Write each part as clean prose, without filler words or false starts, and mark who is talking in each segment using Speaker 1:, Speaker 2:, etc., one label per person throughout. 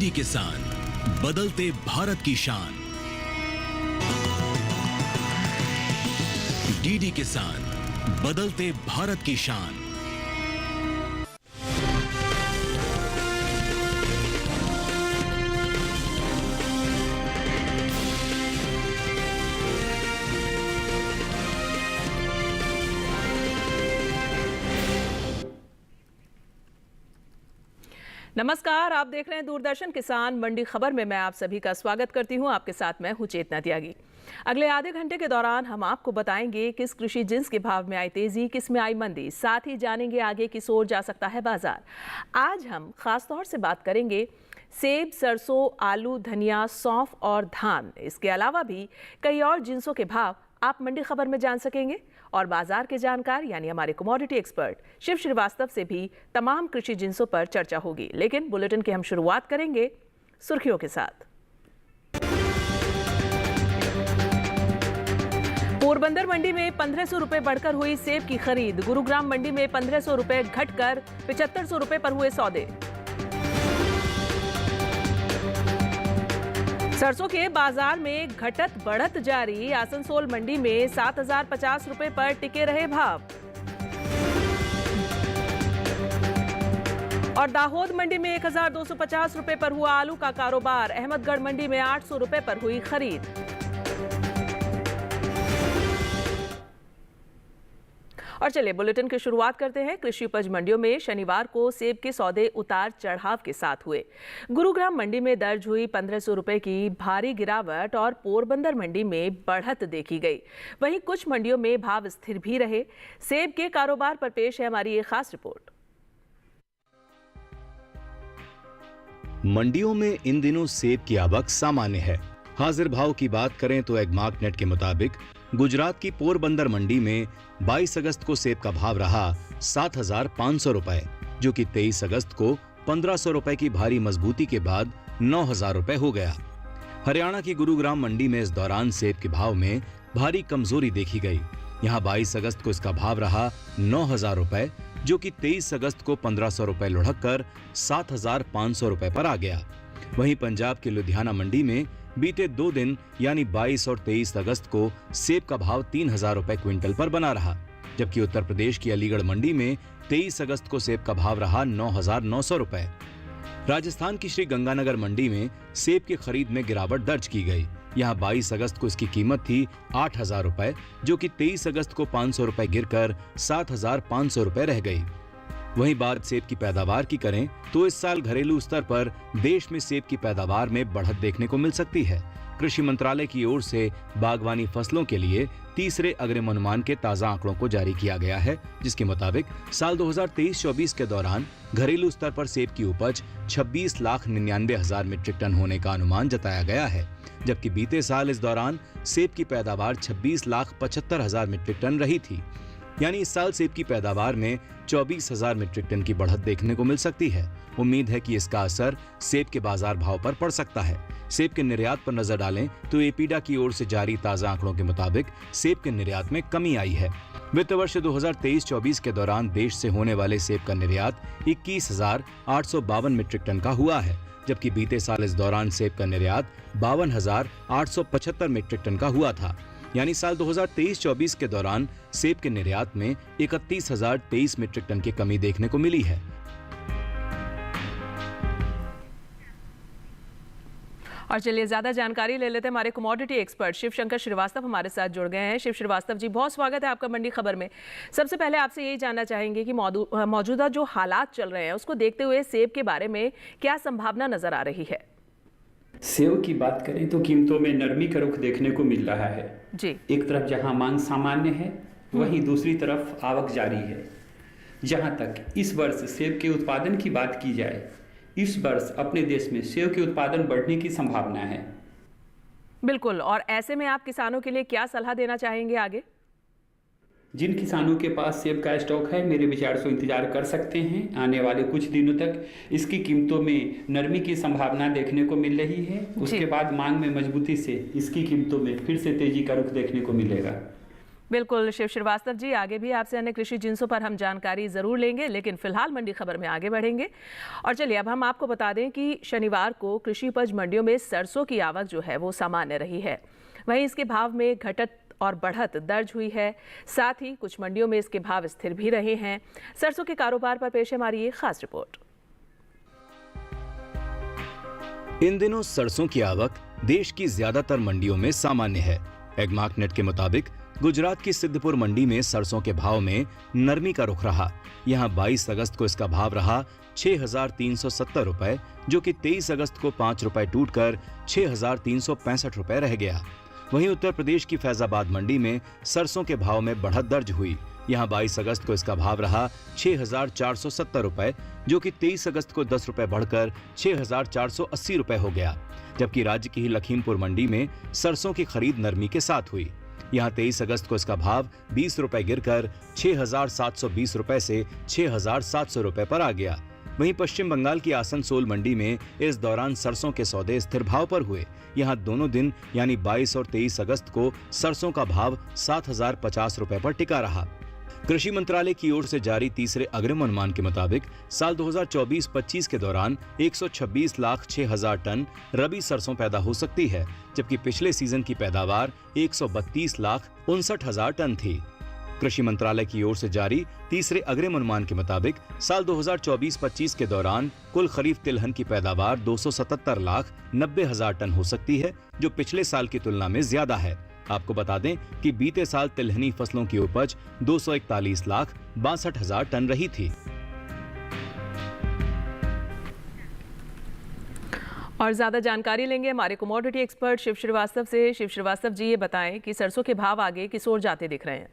Speaker 1: DD किसान, बदलते भारत की शान। डीडी किसान, बदलते भारत की शान।
Speaker 2: नमस्कार, आप देख रहे हैं दूरदर्शन किसान मंडी खबर में। मैं आप सभी का स्वागत करती हूं। आपके साथ मैं हूं चेतना त्यागी। अगले आधे घंटे के दौरान हम आपको बताएंगे किस कृषि जिन्स के भाव में आई तेजी, किस में आई मंदी। साथ ही जानेंगे आगे किस ओर जा सकता है बाजार। आज हम खास तौर से बात करेंगे सेब, सरसों, आलू, धनिया, सौंफ और धान। इसके अलावा भी कई और जिन्सों के भाव आप मंडी खबर में जान सकेंगे और बाजार के जानकार यानी हमारे कमोडिटी एक्सपर्ट शिव श्रीवास्तव से भी तमाम कृषि जिन्सों पर चर्चा होगी। लेकिन बुलेटिन की हम शुरुआत करेंगे सुर्खियों के साथ। पोरबंदर मंडी में 1500 रुपए बढ़कर हुई सेब की खरीद। गुरुग्राम मंडी में 1500 रुपए घटकर 7500 रुपए पर हुए सौदे। सरसों के बाजार में घटत बढ़त जारी। आसनसोल मंडी में 7050 रुपए पर टिके रहे भाव और दाहोद मंडी में 1250 रुपए पर हुआ आलू का कारोबार। अहमदगढ़ मंडी में 800 रुपए पर हुई खरीद। और चलिए बुलेटिन की शुरुआत करते हैं। कृषि उपज मंडियों में शनिवार को सेब के सौदे उतार चढ़ाव के साथ हुए। गुरुग्राम मंडी में दर्ज हुई 1500 रुपए की भारी गिरावट और पोरबंदर मंडी में बढ़त देखी गई। वहीं कुछ मंडियों में भाव स्थिर भी रहे। सेब के कारोबार पर पेश है हमारी ये खास रिपोर्ट।
Speaker 3: मंडियों में इन दिनों सेब की आवक सामान्य है। हाजिर भाव की बात करें तो एग्मार्क नेट के मुताबिक गुजरात की पोरबंदर मंडी में 22 अगस्त को सेब का भाव रहा 7500 रुपए, जो कि 23 अगस्त को 1500 रुपए की भारी मजबूती के बाद 9000 रुपए हो गया। हरियाणा की गुरुग्राम मंडी में इस दौरान सेब के भाव में भारी कमजोरी देखी गई। यहां 22 अगस्त को इसका भाव रहा 9000 रुपए, जो कि 23 अगस्त को 1500 रुपए लुढ़क कर 7500 रुपए पर आ गया। वहीं पंजाब की लुधियाना मंडी में बीते 2 दिन यानी 22 और 23 अगस्त को सेब का भाव 3000 रुपए क्विंटल पर बना रहा, जबकि उत्तर प्रदेश की अलीगढ़ मंडी में 23 अगस्त को सेब का भाव रहा 9900 रुपए। राजस्थान की श्री गंगानगर मंडी में सेब की खरीद में गिरावट दर्ज की गई। यहां 22 अगस्त को इसकी कीमत थी 8000 रुपए, जो कि 23 अगस्त को 500 रुपए गिरकर 7500 रुपए रह गई। वहीं बात सेब की पैदावार की करें तो इस साल घरेलू स्तर पर देश में सेब की पैदावार में बढ़त देखने को मिल सकती है। कृषि मंत्रालय की ओर से बागवानी फसलों के लिए तीसरे अग्रिम अनुमान के ताजा आंकड़ों को जारी किया गया है, जिसके मुताबिक साल 2023-24 के दौरान घरेलू स्तर पर सेब की उपज 26,99,000 मीट्रिक टन होने का अनुमान जताया गया है, जबकि बीते साल इस दौरान सेब की पैदावार 26,75,000 मीट्रिक टन रही थी। यानी इस साल सेब की पैदावार में 24,000 मीट्रिक टन की बढ़त देखने को मिल सकती है। उम्मीद है कि इसका असर सेब के बाजार भाव पर पड़ सकता है। सेब के निर्यात पर नजर डालें तो एपीडा की ओर से जारी ताजा आंकड़ों के मुताबिक सेब के निर्यात में कमी आई है। वित्त वर्ष 2023-24 के दौरान देश से होने वाले सेब का निर्यात 21,852 मीट्रिक टन का हुआ है, जबकि बीते साल इस दौरान सेब का निर्यात 52,875 मीट्रिक टन का हुआ था। यानी साल 2023-24 के दौरान सेब के निर्यात में 31,023 मीट्रिक टन की कमी देखने को मिली है।
Speaker 2: और चलिए ज्यादा जानकारी ले लेते हैं। हमारे कमोडिटी एक्सपर्ट शिव शंकर श्रीवास्तव हमारे साथ जुड़ गए हैं। शिव श्रीवास्तव जी, बहुत स्वागत है आपका मंडी खबर में। सबसे पहले आपसे यही जानना चाहेंगे कि मौजूदा जो हालात चल रहे हैं उसको देखते हुए सेब के बारे में क्या संभावना नजर आ रही है?
Speaker 4: सेब की बात करें तो कीमतों में नरमी का रुख देखने को मिल रहा है
Speaker 2: जी।
Speaker 4: एक तरफ जहां मांग सामान्य है, वहीं दूसरी तरफ आवक जारी है। जहां तक इस वर्ष सेब के उत्पादन की बात की जाए, इस वर्ष अपने देश में सेब के उत्पादन बढ़ने की संभावना है।
Speaker 2: बिल्कुल। और ऐसे में आप किसानों के लिए क्या सलाह देना चाहेंगे आगे?
Speaker 4: जिन किसानों के पास सेब का स्टॉक है, मेरे विचार से इंतजार कर सकते हैं। आने वाले कुछ दिनों तक इसकी कीमतों में नरमी की संभावना देखने को मिल रही है। उसके बाद मांग में मजबूती से इसकी कीमतों में फिर से तेजी का रुख देखने को मिलेगा।
Speaker 2: बिल्कुल शिव श्रीवास्तव जी, आगे भी आपसे अन्य कृषि जिंसों पर हम जानकारी जरूर लेंगे, लेकिन फिलहाल मंडी खबर में आगे बढ़ेंगे। और चलिए अब हम आपको बता दें कि शनिवार को कृषि उपज मंडियों में सरसों की आवक जो है वो सामान्य रही है। वहीं इसके भाव में घटत और बढ़त दर्ज हुई है। साथ ही कुछ मंडियों में इसके भाव स्थिर भी रहे हैं। सरसों के कारोबार पर पेश है हमारी ये खास रिपोर्ट।
Speaker 3: इन दिनों सरसों की आवक देश की ज्यादातर मंडियों में सामान्य है। एग्मार्कनेट के मुताबिक गुजरात की सिद्धपुर मंडी में सरसों के भाव में नरमी का रुख रहा। यहां 22 अगस्त को इसका भाव रहा 6,370 रुपए, जो कि 23 अगस्त को 5 रुपए टूटकर 6,365 रुपए रह गया। वहीं उत्तर प्रदेश की फैजाबाद मंडी में सरसों के भाव में बढ़त दर्ज हुई। यहां 22 अगस्त को इसका भाव रहा 6,470 रुपए, जो कि 23 अगस्त को 10 रुपए बढ़कर 6,480 रुपए हो गया। जबकि राज्य की ही लखीमपुर मंडी में सरसों की खरीद नरमी के साथ हुई। यहां 23 अगस्त को इसका भाव 20 रुपए गिरकर 6,720 रुपए से 6,700 रुपए पर आ गया। वहीं पश्चिम बंगाल की आसनसोल मंडी में इस दौरान सरसों के सौदे स्थिर भाव पर हुए। यहां दोनों दिन यानी 22 और 23 अगस्त को सरसों का भाव 7,050 रुपए पर टिका रहा। कृषि मंत्रालय की ओर से जारी तीसरे अग्रिम अनुमान के मुताबिक साल 2024-25 के दौरान 126,06,000 टन रबी सरसों पैदा हो सकती है, जबकि पिछले सीजन की पैदावार 132,59,000 टन थी। कृषि मंत्रालय की ओर से जारी तीसरे अग्रिम अनुमान के मुताबिक साल 2024-25 के दौरान कुल खरीफ तिलहन की पैदावार 277,90,000 टन हो सकती है, जो पिछले साल की तुलना में ज्यादा है। आपको बता दें कि बीते साल तिलहनी फसलों की उपज 241,62,000 टन रही थी।
Speaker 2: और ज्यादा जानकारी लेंगे हमारे कमोडिटी एक्सपर्ट शिव श्रीवास्तव से। शिव श्रीवास्तव जी, ये बताएं कि सरसों के भाव आगे किस ओर जाते दिख रहे हैं?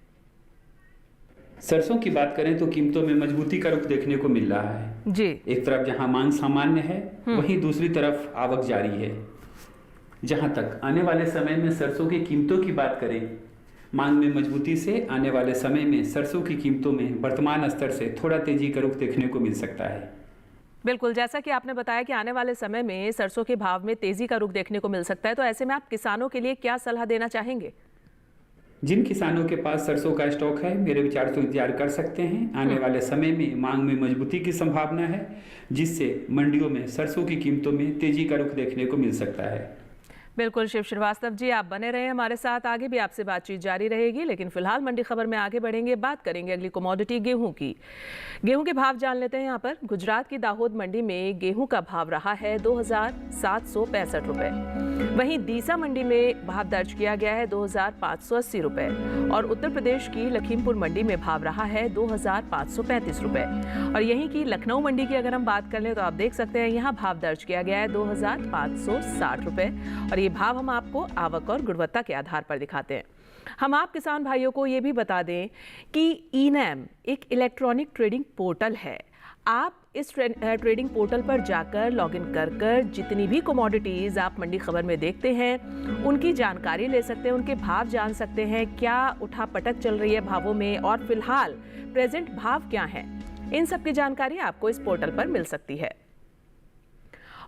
Speaker 4: सरसों की बात करें तो कीमतों में मजबूती का रुख देखने को मिल रहा है
Speaker 2: जी।
Speaker 4: एक तरफ जहां मांग सामान्य है, वहीं दूसरी तरफ आवक जारी है। जहां तक आने वाले समय में सरसों की कीमतों की बात करें, मांग में मजबूती से आने वाले समय में सरसों की कीमतों में वर्तमान स्तर से थोड़ा तेजी का रुख देखने को मिल सकता है।
Speaker 2: बिल्कुल, जैसा कि आपने बताया कि आने वाले समय में सरसों के भाव में तेजी का रुख देखने को मिल सकता है, तो ऐसे में आप किसानों के लिए क्या सलाह देना चाहेंगे?
Speaker 4: जिन किसानों के पास सरसों का स्टॉक है, मेरे विचार से इंतजार कर सकते हैं। आने वाले समय में मांग में मजबूती की संभावना है, जिससे मंडियों में सरसों की कीमतों में तेजी का रुख देखने को मिल सकता है।
Speaker 2: बिल्कुल शिव श्रीवास्तव जी, आप बने रहे हमारे साथ, आगे भी आपसे बातचीत जारी रहेगी। लेकिन फिलहाल मंडी खबर में आगे बढ़ेंगे, बात करेंगे अगली कमोडिटी गेहूं की। गेहूं के भाव जान लेते हैं यहाँ पर। गुजरात की दाहोद मंडी में गेहूं का भाव रहा है 2,765 रुपए। वहीं दीसा मंडी में भाव दर्ज किया गया है 2,580 रुपए और उत्तर प्रदेश की लखीमपुर मंडी में भाव रहा है 2,535 रुपए। और यहीं की लखनऊ मंडी की अगर हम बात कर लें तो आप देख सकते हैं यहाँ भाव दर्ज किया गया है 2,560 रुपए। और ये भाव हम आपको आवक और गुणवत्ता के आधार पर दिखाते हैं। हम आप किसान भाइयों को ये भी बता दें कि ई-नैम एक इलेक्ट्रॉनिक ट्रेडिंग पोर्टल है। आप इस ट्रेडिंग पोर्टल पर जाकर लॉगिन कर जितनी भी कमोडिटीज़ आप मंडी खबर में देखते हैं उनकी जानकारी ले सकते हैं, उनके भाव जान सकते हैं, क्या उठापटक चल रही है भावों में और फिलहाल प्रेजेंट भाव क्या है। इन सब की जानकारी आपको इस पोर्टल पर मिल सकती है।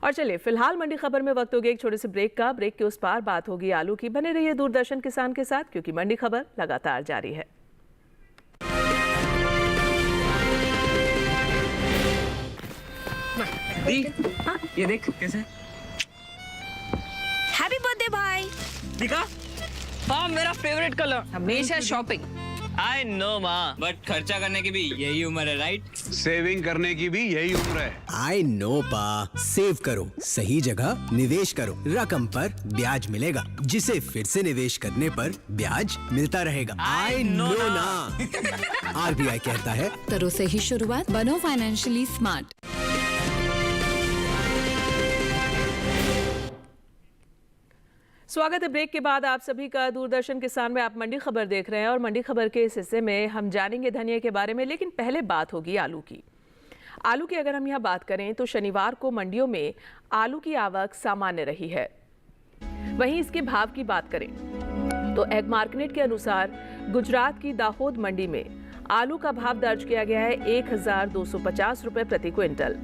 Speaker 2: और चलिए फिलहाल मंडी खबर में वक्त हो गया एक छोटे से ब्रेक का। ब्रेक के उस पार बात होगी आलू की। बने रहिए दूरदर्शन किसान के साथ, क्योंकि मंडी खबर लगातार जारी है।
Speaker 5: दी, ये देख कैसे।
Speaker 6: हैप्पी बर्थडे भाई।
Speaker 5: दिखा? हाँ, मेरा फेवरेट कलर।
Speaker 6: हमेशा शॉपिंग।
Speaker 5: आई नो माँ, बट खर्चा करने की भी यही उम्र है, राइट?
Speaker 7: सेविंग करने की भी यही उम्र है।
Speaker 8: आई नो पा, सेव करो, सही जगह निवेश करो, रकम पर ब्याज मिलेगा, जिसे फिर से निवेश करने पर ब्याज मिलता रहेगा। आई नो ना। आरबीआई कहता है,
Speaker 6: करो सही शुरुआत, बनो फाइनेंशियली स्मार्ट।
Speaker 2: स्वागत है ब्रेक के बाद आप सभी का दूरदर्शन किसान में। आप मंडी खबर देख रहे हैं और मंडी खबर के इस हिस्से में हम जानेंगे धनिया के बारे में, लेकिन पहले बात होगी आलू की। आलू की अगर हम यहाँ बात करें तो शनिवार को मंडियों में आलू की आवक सामान्य रही है। वहीं इसके भाव की बात करें तो एग्मार्कनेट के अनुसार गुजरात की दाहोद मंडी में आलू का भाव दर्ज किया गया है 1,250 रुपए प्रति क्विंटल।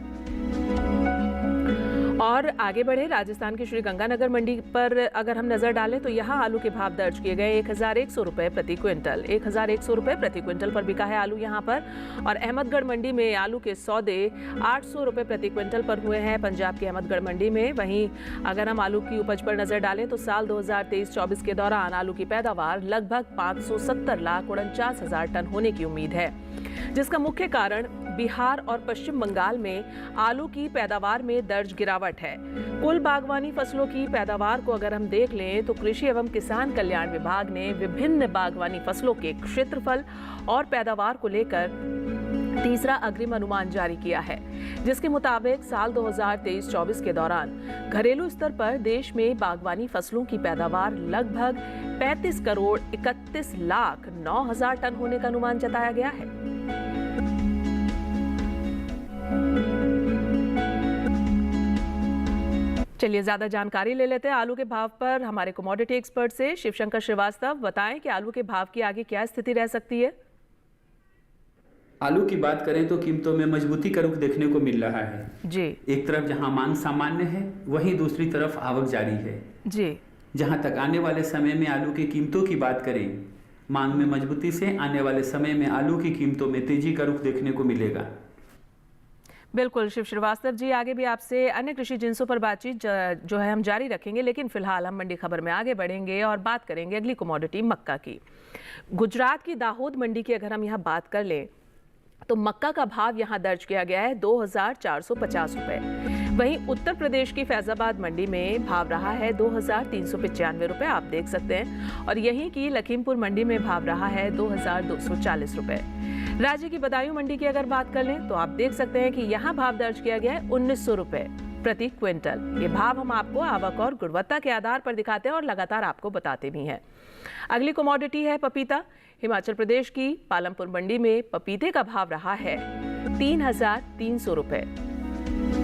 Speaker 2: और आगे बढ़े, राजस्थान की श्री गंगानगर मंडी पर अगर हम नजर डालें तो यहाँ आलू के भाव दर्ज किए गए 1100 रुपए प्रति क्विंटल। 1100 रुपए प्रति क्विंटल पर बिका है आलू यहाँ पर। और अहमदगढ़ मंडी में आलू के सौदे 800 रुपए प्रति क्विंटल पर हुए हैं पंजाब की अहमदगढ़ मंडी में। वहीं अगर हम आलू की उपज पर नजर डालें तो साल 2023-24 के दौरान आलू की पैदावार लगभग 570,49,000 टन होने की उम्मीद है, जिसका मुख्य कारण बिहार और पश्चिम बंगाल में आलू की पैदावार में दर्ज गिरावट है। कुल बागवानी फसलों की पैदावार को अगर हम देख लें तो कृषि एवं किसान कल्याण विभाग ने विभिन्न बागवानी फसलों के क्षेत्रफल और पैदावार को लेकर तीसरा अग्रिम अनुमान जारी किया है, जिसके मुताबिक साल 2023-24 के दौरान घरेलू स्तर पर देश में बागवानी फसलों की पैदावार लगभग 35,31,09,000 टन होने का अनुमान जताया गया है। चलिए ज्यादा जानकारी ले लेते हैं आलू के भाव पर हमारे कमोडिटी एक्सपर्ट से। शिवशंकर श्रीवास्तव, बताएं कि आलू के भाव की आगे क्या स्थिति रह सकती है।
Speaker 4: आलू की बात करें तो कीमतों में मजबूती का रुख देखने को मिल रहा है
Speaker 2: जी।
Speaker 4: एक तरफ जहां मांग सामान्य है, वहीं दूसरी तरफ आवक जारी है
Speaker 2: जी।
Speaker 4: जहां तक आने वाले समय में आलू की कीमतों की बात करें, मांग में मजबूती से आने वाले समय में आलू की कीमतों में तेजी का रुख देखने को मिलेगा।
Speaker 2: बिल्कुल शिव श्रीवास्तव जी, आगे भी आपसे अन्य कृषि जिंसों पर बातचीत जो है हम जारी रखेंगे, लेकिन फिलहाल हम मंडी खबर में आगे बढ़ेंगे और बात करेंगे अगली कमोडिटी मक्का की। गुजरात की दाहोद मंडी की अगर हम यहाँ बात कर लें तो मक्का का भाव यहाँ दर्ज किया गया है 2,450 रुपए। वहीं उत्तर प्रदेश की फैजाबाद मंडी में भाव रहा है 2,395 रुपए, आप देख सकते हैं। और यहीं की लखीमपुर मंडी में भाव रहा है 2,240 रुपए। राज्य की बदायूं मंडी की अगर बात कर लें तो आप देख सकते हैं कि यहाँ भाव दर्ज किया गया है 1,900 रुपए प्रति क्विंटल। ये भाव हम आपको आवक और गुणवत्ता के आधार पर दिखाते हैं और लगातार आपको बताते भी हैं। अगली कमोडिटी है पपीता। हिमाचल प्रदेश की पालमपुर मंडी में पपीते का भाव रहा है 3,300 रुपए।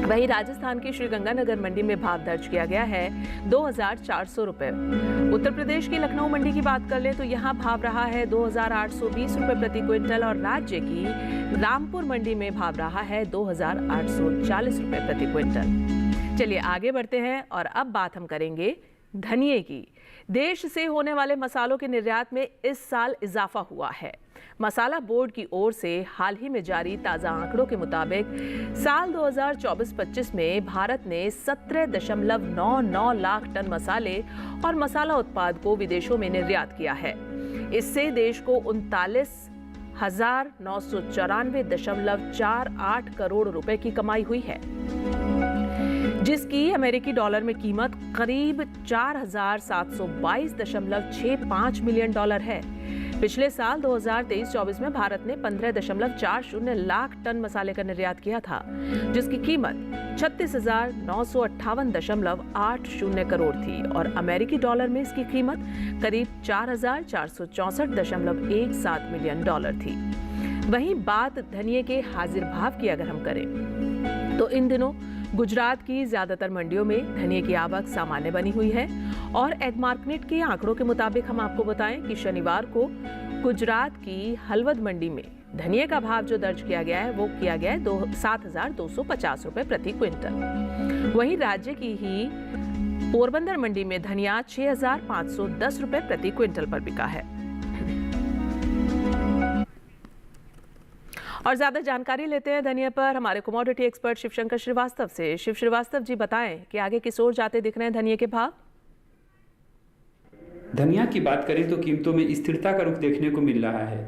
Speaker 2: वहीं राजस्थान की श्री गंगानगर मंडी में भाव दर्ज किया गया है 2,400 रुपए। उत्तर प्रदेश की लखनऊ मंडी की बात कर ले तो यहाँ भाव रहा है 2,820 रुपए प्रति क्विंटल और राज्य की रामपुर मंडी में भाव रहा है 2,840 रुपए प्रति क्विंटल। चलिए आगे बढ़ते हैं और अब बात हम करेंगे धनिये की। देश से होने वाले मसालों के निर्यात में इस साल इजाफा हुआ है। मसाला बोर्ड की ओर से हाल ही में जारी ताज़ा आंकड़ों के मुताबिक साल 2024-25 में भारत ने 17.99 लाख टन मसाले और मसाला उत्पाद को विदेशों में निर्यात किया है। इससे देश को 39,994.48 करोड़ रुपए की कमाई हुई है, जिसकी अमेरिकी डॉलर में कीमत करीब 4,722.65 मिलियन डॉलर है। पिछले साल 2023-24 में भारत ने 15.40 लाख टन मसाले का निर्यात किया था, जिसकी कीमत 36,958.80 करोड़ थी और अमेरिकी डॉलर में इसकी कीमत करीब 4,464.17 मिलियन डॉलर थी। वहीं बात धनिये के हाजिर भाव की अगर हम करें तो इन दिनों गुजरात की ज्यादातर मंडियों में धनिये की आवक सामान्य बनी हुई है और एग्मार्कनेट के आंकड़ों के मुताबिक हम आपको बताएं कि शनिवार को गुजरात की हलवद मंडी में धनिये का भाव जो दर्ज किया गया है वो किया गया है 7,250 रुपए प्रति क्विंटल। वहीं राज्य की ही पोरबंदर मंडी में धनिया 6,510 रुपए प्रति क्विंटल पर बिका है। और ज्यादा जानकारी लेते हैं धनिया पर हमारे कमोडिटी एक्सपर्ट शिवशंकर श्रीवास्तव से। शिव श्रीवास्तव जी, बताएं कि आगे किस ओर जाते दिख रहे हैं धनिये के भाव।
Speaker 4: धनिया की बात करें तो कीमतों में स्थिरता का रुख देखने को मिल रहा है।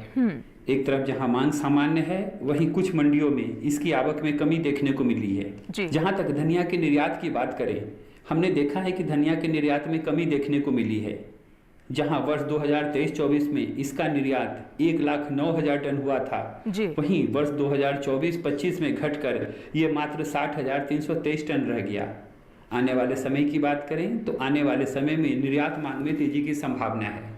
Speaker 4: एक तरफ जहां मांग सामान्य है, वहीं कुछ मंडियों में इसकी आवक में कमी देखने को मिली है। जहां तक धनिया के निर्यात की बात करें, हमने देखा है कि धनिया के निर्यात में कमी देखने को मिली है। जहां वर्ष 2023-24 में इसका निर्यात 1,09,000 टन हुआ था, वहीं वर्ष 2024-25 में घटकर ये मात्र 60,323 टन रह गया। आने वाले समय की बात करें तो आने वाले समय में निर्यात मांग में तेजी की संभावना है।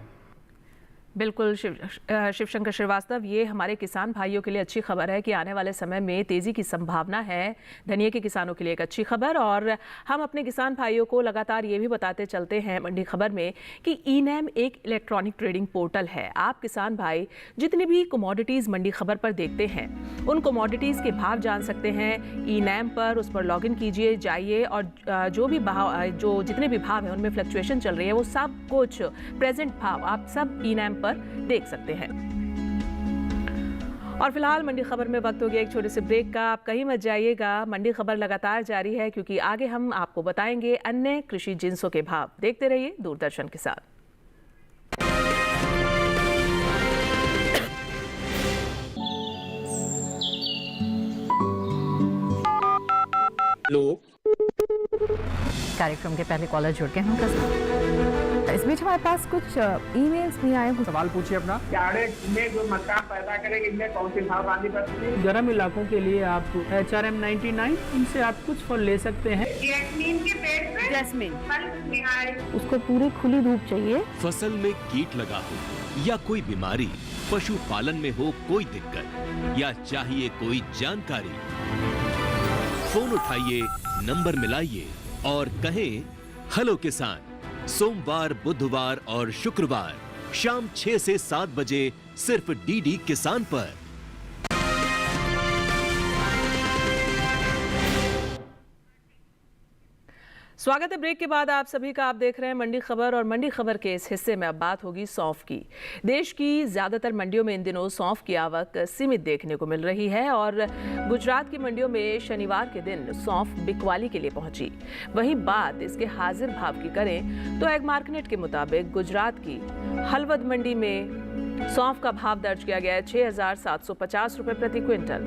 Speaker 2: बिल्कुल शिवशंकर श्रीवास्तव, ये हमारे किसान भाइयों के लिए अच्छी खबर है कि आने वाले समय में तेज़ी की संभावना है। धनिये के किसानों के लिए एक अच्छी खबर, और हम अपने किसान भाइयों को लगातार ये भी बताते चलते हैं मंडी खबर में कि ई-नैम एक इलेक्ट्रॉनिक ट्रेडिंग पोर्टल है। आप किसान भाई जितनी भी कमोडिटीज़ मंडी खबर पर देखते हैं, उन कमोडिटीज़ के भाव जान सकते हैं ई-नैम पर। उस पर लॉगिन कीजिए, जाइए, और जो भी भाव, जो जितने भी भाव हैं उनमें फ्लक्चुएशन चल रही है, वो सब कुछ प्रेजेंट भाव आप सब ई-नैम पर देख सकते हैं। और फिलहाल मंडी खबर में वक्त हो गया एक छोटे से ब्रेक का। आप कहीं मत जाइएगा, मंडी खबर लगातार जारी है, क्योंकि आगे हम आपको बताएंगे अन्य कृषि जिन्सों के भाव। देखते रहिए दूरदर्शन के साथ।
Speaker 9: कार्यक्रम के पहले कॉलर जुड़ गए हैं। इस बीच हमारे पास कुछ ईमेल्स भी आए हैं।
Speaker 10: सवाल पूछिए अपना।
Speaker 11: में जो मक्का पैदा करेंगे, इनमें कौन सी भाव आंधी पड़ती है?
Speaker 10: गर्म इलाकों के लिए आप HRM 99 इनसे आप कुछ फल ले सकते हैं।
Speaker 11: जैस्मीन के पेड़ पे
Speaker 9: जैस्मीन,
Speaker 6: उसको पूरी खुली धूप चाहिए।
Speaker 1: फसल में कीट लगा हो या कोई बीमारी, पशुपालन में हो कोई दिक्कत, या चाहिए कोई जानकारी, फोन उठाइए, नंबर मिलाइए और कहें हेलो किसान। सोमवार, बुधवार और शुक्रवार शाम 6 से 7 बजे सिर्फ डीडी किसान पर।
Speaker 2: स्वागत है ब्रेक के बाद आप सभी का। आप देख रहे हैं मंडी खबर, और मंडी खबर के इस हिस्से में अब बात होगी सौंफ की। देश की ज़्यादातर मंडियों में इन दिनों सौंफ की आवक सीमित देखने को मिल रही है, और गुजरात की मंडियों में शनिवार के दिन सौंफ बिकवाली के लिए पहुंची। वहीं बात इसके हाजिर भाव की करें तो एग मार्केट के मुताबिक गुजरात की हलवद मंडी में सौंफ का भाव दर्ज किया गया है 6,750 रुपये प्रति क्विंटल।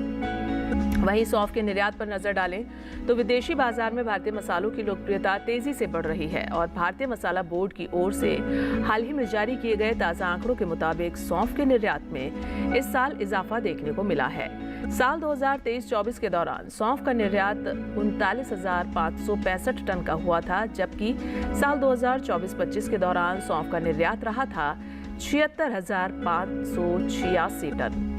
Speaker 2: वहीं सौंफ के निर्यात पर नजर डालें तो विदेशी बाजार में भारतीय मसालों की लोकप्रियता तेजी से बढ़ रही है, और भारतीय मसाला बोर्ड की ओर से हाल ही में जारी किए गए ताज़ा आंकड़ों के मुताबिक सौंफ के निर्यात में इस साल इजाफा देखने को मिला है। साल 2023-24 के दौरान सौंफ का निर्यात 39,565 टन का हुआ था, जबकि साल 2024-25 के दौरान सौंफ का निर्यात रहा था 76,586 टन।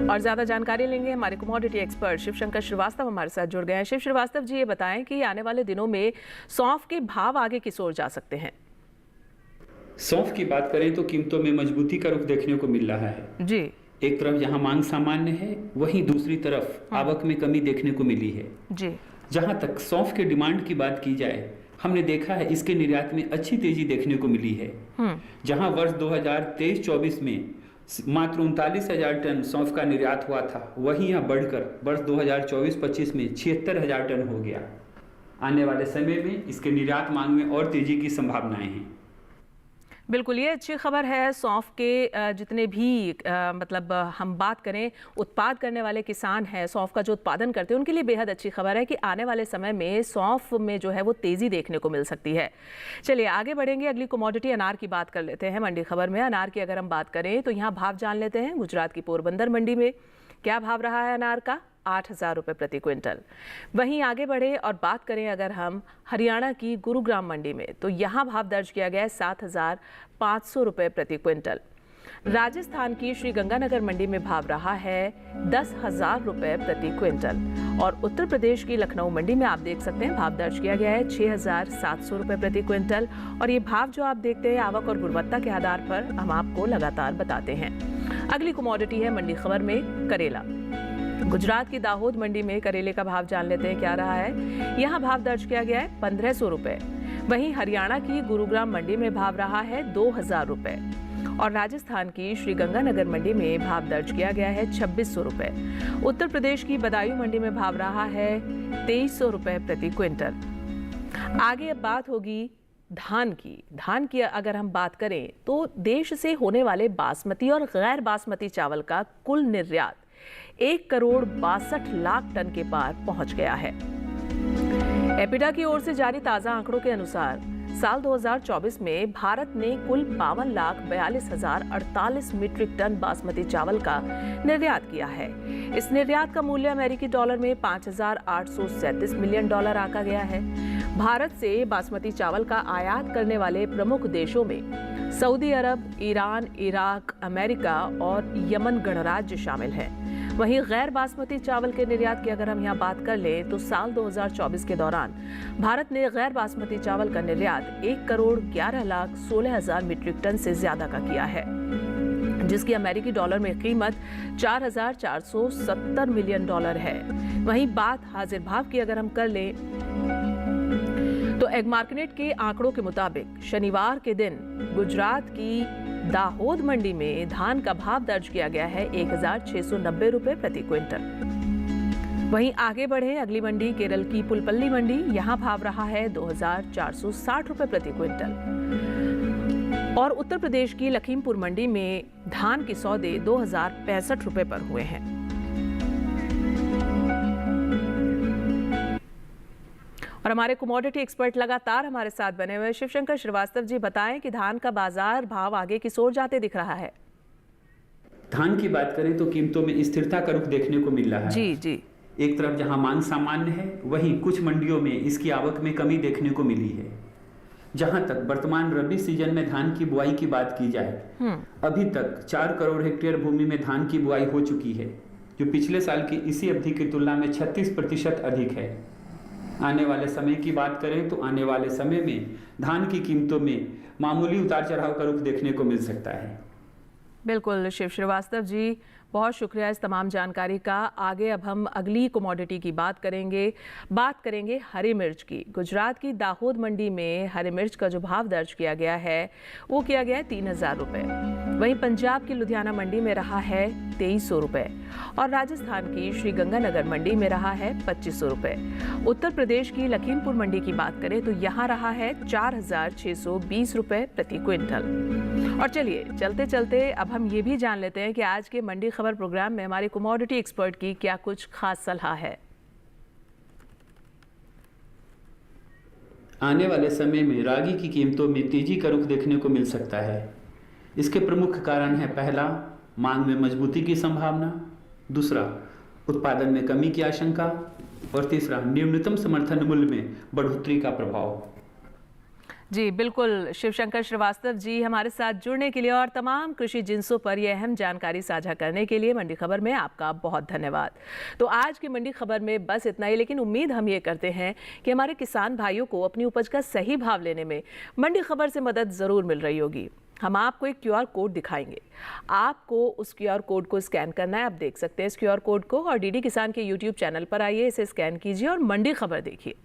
Speaker 2: और ज्यादा जानकारी लेंगे हमारे कमोडिटी एक्सपर्ट शिवशंकर श्रीवास्तव हमारे साथ जुड़ गए हैं। शिव श्रीवास्तव जी, ये बताएं कि आने वाले दिनों में सौंफ के भाव आगे किस ओर जा सकते हैं?
Speaker 4: सौंफ की बात करें तो कीमतों में मजबूती का रुख देखने को मिल रहा है
Speaker 2: जी।
Speaker 4: एक तरफ जहां मांग सामान्य है, वहीं दूसरी तरफ आवक में कमी देखने को मिली है
Speaker 2: जी।
Speaker 4: जहां तक सौंफ के डिमांड की बात की जाए, हमने देखा है इसके निर्यात में अच्छी तेजी देखने को मिली है। जहां वर्ष 2023-24 में मात्र 39,000 टन सौंफ का निर्यात हुआ था, वहीं यह बढ़कर वर्ष 2024-25 में 76,000 टन हो गया। आने वाले समय में इसके निर्यात मांग में और तेजी की संभावनाएं हैं।
Speaker 2: बिल्कुल, ये अच्छी खबर है। सौंफ के जितने भी मतलब हम बात करें उत्पाद करने वाले किसान हैं, सौंफ का जो उत्पादन करते हैं, उनके लिए बेहद अच्छी खबर है कि आने वाले समय में सौंफ में जो है वो तेज़ी देखने को मिल सकती है। चलिए आगे बढ़ेंगे, अगली कमोडिटी अनार की बात कर लेते हैं। मंडी खबर में अनार की अगर हम बात करें तो यहाँ भाव जान लेते हैं। गुजरात की पोरबंदर मंडी में क्या भाव रहा है अनार का? 8,000 रुपये प्रति क्विंटल। वहीं आगे बढ़े और बात करें अगर हम हरियाणा की गुरुग्राम मंडी में, तो यहाँ भाव दर्ज किया गया है 7,500 रुपये प्रति क्विंटल। राजस्थान की श्री गंगानगर मंडी में भाव रहा है 10,000 रुपये प्रति क्विंटल, और उत्तर प्रदेश की लखनऊ मंडी में आप देख सकते हैं भाव दर्ज किया गया है 6,700 रुपये प्रति क्विंटल। और ये भाव जो आप देखते हैं आवक और गुणवत्ता के आधार पर हम आपको लगातार बताते हैं। अगली कमोडिटी है मंडी खबर में करेला। गुजरात की दाहोद मंडी में करेले का भाव जान लेते हैं क्या रहा है। यहाँ भाव दर्ज किया गया है 1,500 रुपये। वहीं हरियाणा की गुरुग्राम मंडी में भाव रहा है 2,000 रुपये, और राजस्थान की श्री गंगानगर मंडी में भाव दर्ज किया गया है 2,600 रुपये। उत्तर प्रदेश की बदायूं मंडी में भाव रहा है 2,300 रुपये प्रति क्विंटल। आगे अब बात होगी धान की। धान की अगर हम बात करें तो देश से होने वाले बासमती और गैर बासमती चावल का कुल निर्यात 1,62,00,000 टन के पार पहुंच गया है। एपिडा की ओर से जारी ताजा आंकड़ों के अनुसार साल 2024 में भारत ने कुल 52,42,048 मीट्रिक टन बासमती चावल का निर्यात किया है। इस निर्यात का मूल्य अमेरिकी डॉलर में $5,837 मिलियन आंका गया है। भारत से बासमती चावल का आयात करने वाले प्रमुख देशों में सऊदी अरब, ईरान, इराक, अमेरिका और यमन गणराज्य शामिल हैं। वहीं गैर बासमती चावल के निर्यात की अगर हम यहाँ बात कर लें तो साल 2024 के दौरान भारत ने गैर बासमती चावल का निर्यात 1,11,16,000 मीट्रिक टन से ज्यादा का किया है, जिसकी अमेरिकी डॉलर में कीमत $4,470 मिलियन है। वहीं बात हाजिर भाव की अगर हम कर लें तो एग्मार्कनेट के आंकड़ों के मुताबिक शनिवार के दिन गुजरात की दाहोद मंडी में धान का भाव दर्ज किया गया है 1,690 रुपए प्रति क्विंटल। वहीं आगे बढ़े अगली मंडी केरल की पुलपल्ली मंडी, यहां भाव रहा है 2,460 रुपए प्रति क्विंटल। और उत्तर प्रदेश की लखीमपुर मंडी में धान के सौदे 2,065 रुपए पर हुए हैं। और हमारे कमोडिटी एक्सपर्ट लगातार हमारे साथ बने हुए शिवशंकर श्रीवास्तव जी, बताएं कि धान का बाजार भाव आगे की ओर जाते दिख रहा है।
Speaker 4: धान की बात करें तो कीमतों में स्थिरता का रुख देखने को मिल रहा है।
Speaker 2: जी जी।
Speaker 4: एक तरफ जहां मांग सामान्य है, वहीं कुछ मंडियों में इसकी आवक में कमी देखने को मिली है। जहां तक वर्तमान रबी सीजन में धान की बुआई की बात की जाए, अभी तक 4 करोड़ हेक्टेयर भूमि में धान की बुआई हो चुकी है, जो पिछले साल की इसी अवधि की तुलना में 36% अधिक है। आने वाले समय की बात करें तो आने वाले समय में धान की कीमतों में मामूली उतार चढ़ाव का रुख देखने को मिल सकता है।
Speaker 2: बिल्कुल शिव श्रीवास्तव जी, बहुत शुक्रिया इस तमाम जानकारी का। आगे अब हम अगली कमोडिटी की बात करेंगे हरी मिर्च की। गुजरात की दाहोद मंडी में हरी मिर्च का जो भाव दर्ज किया गया है वो किया गया है 3,000 रुपए। वहीं पंजाब की लुधियाना मंडी में रहा है 2,300 रुपए और राजस्थान की श्रीगंगानगर मंडी में रहा है 2,500 रुपए। उत्तर प्रदेश की लखीमपुर मंडी की बात करें तो यहाँ रहा है 4,620 रुपए प्रति क्विंटल। और चलिए चलते चलते अब हम ये भी जान लेते हैं कि आज के मंडी खबर प्रोग्राम में हमारे कमोडिटी एक्सपर्ट की क्या कुछ खास सलाह है।
Speaker 4: आने वाले समय में रागी की कीमतों में तेजी का रुख देखने को मिल सकता है। इसके प्रमुख कारण है, पहला, मांग में मजबूती की संभावना, दूसरा, उत्पादन में कमी की आशंका और तीसरा, न्यूनतम समर्थन मूल्य में बढ़ोतरी का प्रभाव।
Speaker 2: जी बिल्कुल, शिवशंकर श्रीवास्तव जी हमारे साथ जुड़ने के लिए और तमाम कृषि जिन्सों पर यह अहम जानकारी साझा करने के लिए मंडी खबर में आपका बहुत धन्यवाद। तो आज की मंडी खबर में बस इतना ही, लेकिन उम्मीद हम ये करते हैं कि हमारे किसान भाइयों को अपनी उपज का सही भाव लेने में मंडी खबर से मदद ज़रूर मिल रही होगी। हम आपको एक QR कोड दिखाएंगे, आपको उस QR कोड को स्कैन करना है। आप देख सकते हैं इस QR कोड को और DD किसान के YouTube चैनल पर आइए, इसे स्कैन कीजिए और मंडी खबर देखिए।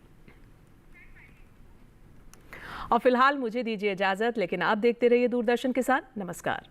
Speaker 2: और फिलहाल मुझे दीजिए इजाजत, लेकिन आप देखते रहिए दूरदर्शन किसान। नमस्कार।